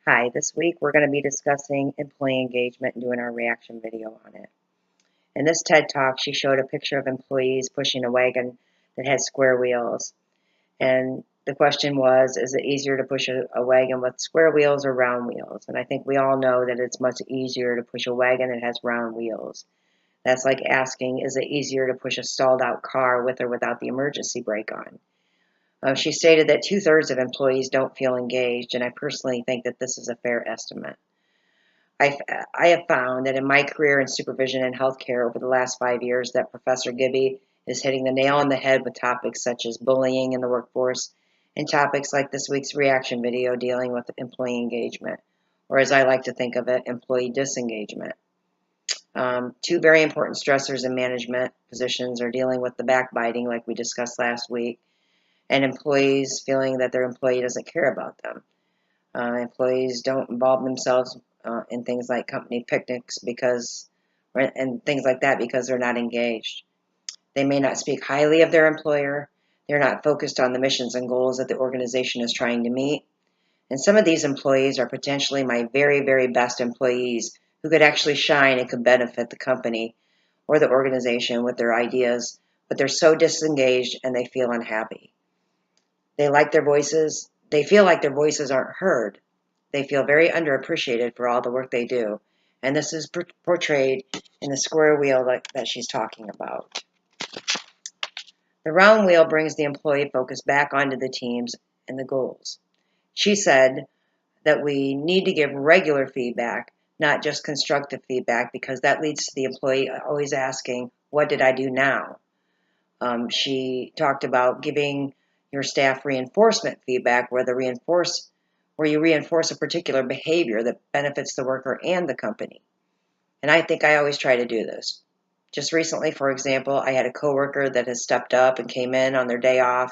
Hi, this week we're going to be discussing employee engagement and doing our reaction video on it. In this TED Talk, she showed a picture of employees pushing a wagon that had square wheels. And the question was, is it easier to push a wagon with square wheels or round wheels? And I think we all know that it's much easier to push a wagon that has round wheels. That's like asking, is it easier to push a stalled out car with or without the emergency brake on? She stated that two-thirds of employees don't feel engaged, and I personally think that this is a fair estimate. I have found that in my career in supervision and healthcare over the last 5 years that Professor Gibby is hitting the nail on the head with topics such as bullying in the workforce and topics like this week's reaction video dealing with employee engagement, or as I like to think of it, employee disengagement. Two very important stressors in management positions are dealing with the backbiting like we discussed last week, and employees feeling that their employee doesn't care about them. Employees don't involve themselves in things like company picnics and things like that because they're not engaged. They may not speak highly of their employer. They're not focused on the missions and goals that the organization is trying to meet. And some of these employees are potentially my very, very best employees who could actually shine and could benefit the company or the organization with their ideas, but they're so disengaged and they feel unhappy. They feel like their voices aren't heard. They feel very underappreciated for all the work they do. And this is portrayed in the square wheel that she's talking about. The round wheel brings the employee focus back onto the teams and the goals. She said that we need to give regular feedback, not just constructive feedback, because that leads to the employee always asking, what did I do now? She talked about giving your staff reinforcement feedback where you reinforce a particular behavior that benefits the worker and the company. And I think I always try to do this. Just recently, for example, I had a coworker that has stepped up and came in on their day off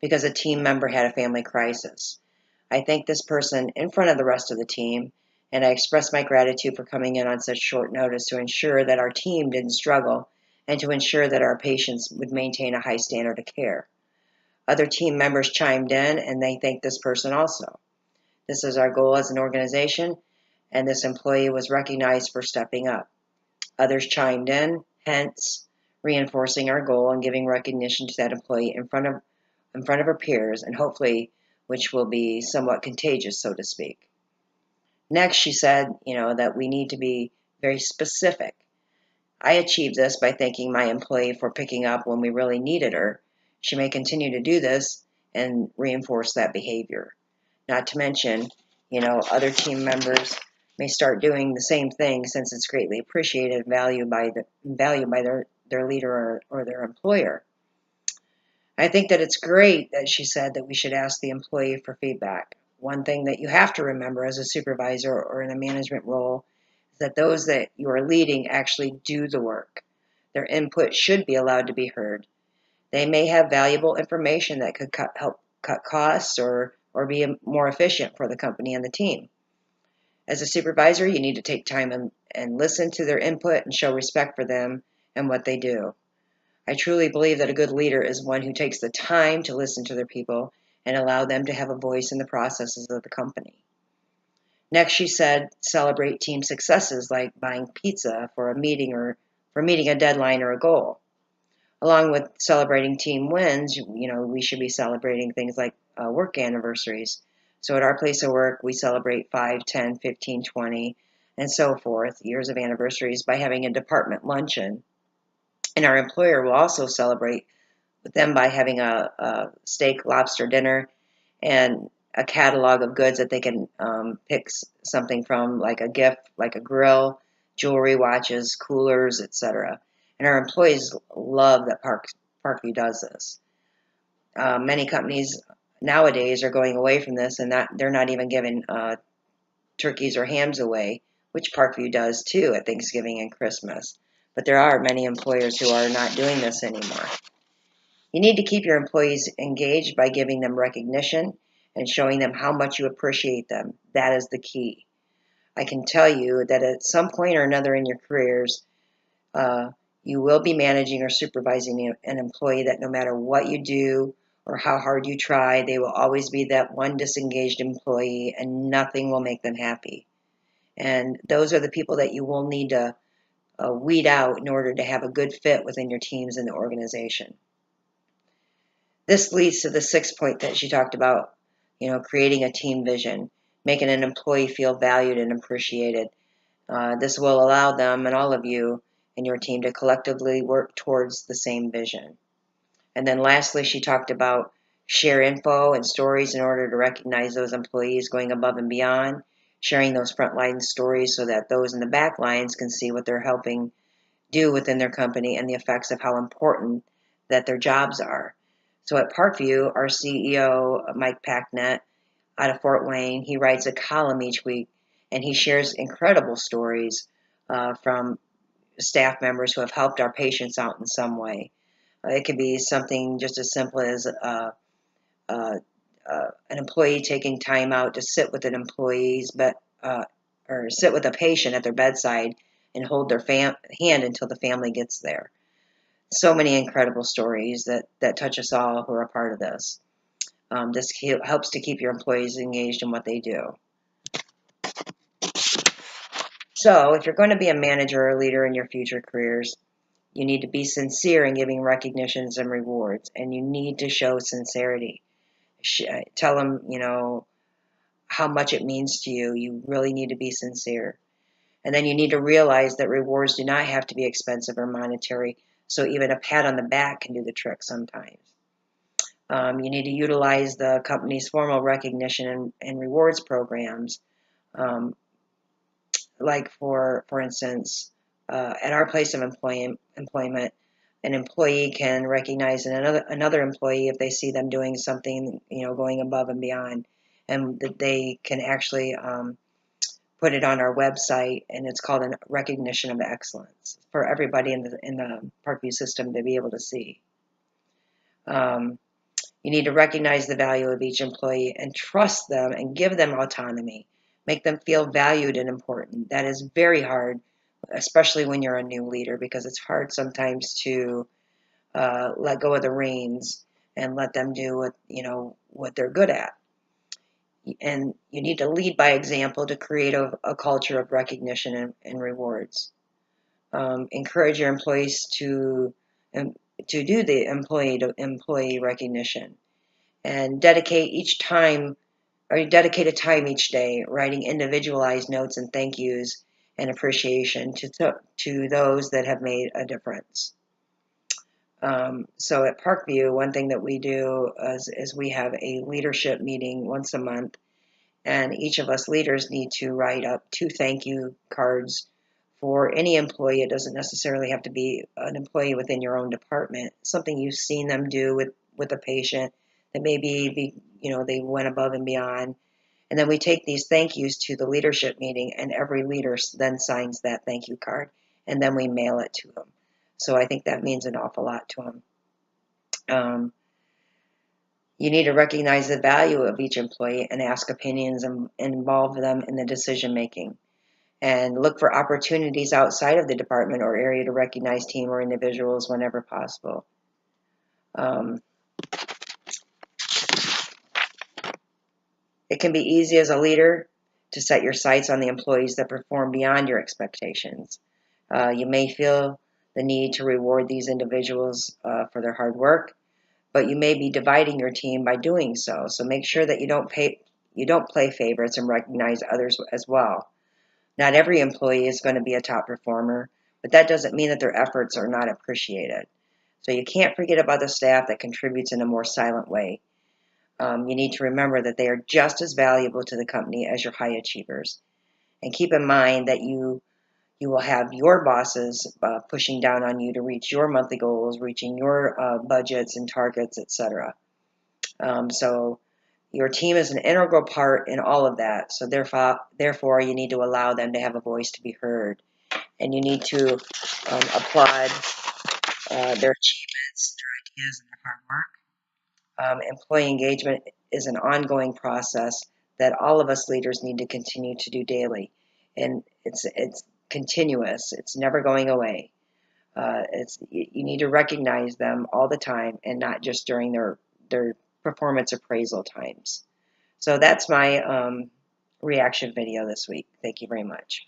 because a team member had a family crisis. I thanked this person in front of the rest of the team, and I expressed my gratitude for coming in on such short notice to ensure that our team didn't struggle and to ensure that our patients would maintain a high standard of care. Other team members chimed in, and they thanked this person also. This is our goal as an organization, and this employee was recognized for stepping up. Others chimed in, hence reinforcing our goal and giving recognition to that employee in front of her peers, and hopefully, which will be somewhat contagious, so to speak. Next, she said, that we need to be very specific. I achieved this by thanking my employee for picking up when we really needed her. She may continue to do this and reinforce that behavior. Not to mention, other team members may start doing the same thing since it's greatly appreciated and valued by their leader or their employer. I think that it's great that she said that we should ask the employee for feedback. One thing that you have to remember as a supervisor or in a management role is that those that you are leading actually do the work. Their input should be allowed to be heard. They may have valuable information that could help cut costs or be more efficient for the company and the team. As a supervisor, you need to take time and listen to their input and show respect for them and what they do. I truly believe that a good leader is one who takes the time to listen to their people and allow them to have a voice in the processes of the company. Next, she said, celebrate team successes like buying pizza for a meeting or for meeting a deadline or a goal. Along with celebrating team wins, we should be celebrating things like work anniversaries. So at our place of work, we celebrate 5, 10, 15, 20, and so forth, years of anniversaries by having a department luncheon. And our employer will also celebrate with them by having a steak lobster dinner and a catalog of goods that they can pick something from, like a gift, like a grill, jewelry, watches, coolers, etc. And our employees love that Parkview does this. Many companies nowadays are going away from this, and they're not even giving turkeys or hams away, which Parkview does too at Thanksgiving and Christmas. But there are many employers who are not doing this anymore. You need to keep your employees engaged by giving them recognition and showing them how much you appreciate them. That is the key. I can tell you that at some point or another in your careers, you will be managing or supervising an employee that no matter what you do or how hard you try, they will always be that one disengaged employee, and nothing will make them happy. And those are the people that you will need to weed out in order to have a good fit within your teams and the organization. This leads to the sixth point that she talked about, creating a team vision, making an employee feel valued and appreciated. This will allow them and all of you and your team to collectively work towards the same vision. And then lastly, she talked about share info and stories in order to recognize those employees going above and beyond, sharing those frontline stories so that those in the back lines can see what they're helping do within their company and the effects of how important that their jobs are. So at Parkview, our CEO, Mike Packnett, out of Fort Wayne, he writes a column each week, and he shares incredible stories from staff members who have helped our patients out in some way. It could be something just as simple as an employee taking time out to sit with or sit with a patient at their bedside and hold their hand until the family gets there. So many incredible stories that touch us all who are a part of this. This helps to keep your employees engaged in what they do. So if you're going to be a manager or leader in your future careers, you need to be sincere in giving recognitions and rewards, and you need to show sincerity. Tell them, how much it means to you. You really need to be sincere. And then you need to realize that rewards do not have to be expensive or monetary, so even a pat on the back can do the trick sometimes. You need to utilize the company's formal recognition and rewards programs. Like for instance, at our place of employment, an employee can recognize another employee if they see them doing something, going above and beyond, and that they can actually put it on our website, and it's called a recognition of excellence for everybody in the Parkview system to be able to see. You need to recognize the value of each employee and trust them and give them autonomy. Make them feel valued and important. That is very hard, especially when you're a new leader, because it's hard sometimes to let go of the reins and let them do what they're good at. And you need to lead by example to create a culture of recognition and rewards. Encourage your employees to do the employee recognition, and dedicate a time each day writing individualized notes and thank yous and appreciation to those that have made a difference. So at Parkview, one thing that we do is we have a leadership meeting once a month, and each of us leaders need to write up 2 thank you cards for any employee. It doesn't necessarily have to be an employee within your own department, something you've seen them do with a patient that maybe they went above and beyond. And then we take these thank yous to the leadership meeting, and every leader then signs that thank you card, and then we mail it to them. So I think that means an awful lot to them. You need to recognize the value of each employee and ask opinions and involve them in the decision making. And look for opportunities outside of the department or area to recognize team or individuals whenever possible. It can be easy as a leader to set your sights on the employees that perform beyond your expectations. You may feel the need to reward these individuals for their hard work, but you may be dividing your team by doing so. So make sure that you don't play favorites and recognize others as well. Not every employee is going to be a top performer, but that doesn't mean that their efforts are not appreciated. So you can't forget about the staff that contributes in a more silent way. You need to remember that they are just as valuable to the company as your high achievers. And keep in mind that you will have your bosses pushing down on you to reach your monthly goals, reaching your budgets and targets, etc. So your team is an integral part in all of that. So therefore, you need to allow them to have a voice to be heard. And you need to applaud their achievements, their ideas, and their hard work. Employee engagement is an ongoing process that all of us leaders need to continue to do daily. And it's continuous. It's never going away. You need to recognize them all the time and not just during their their performance appraisal times. So that's my reaction video this week. Thank you very much.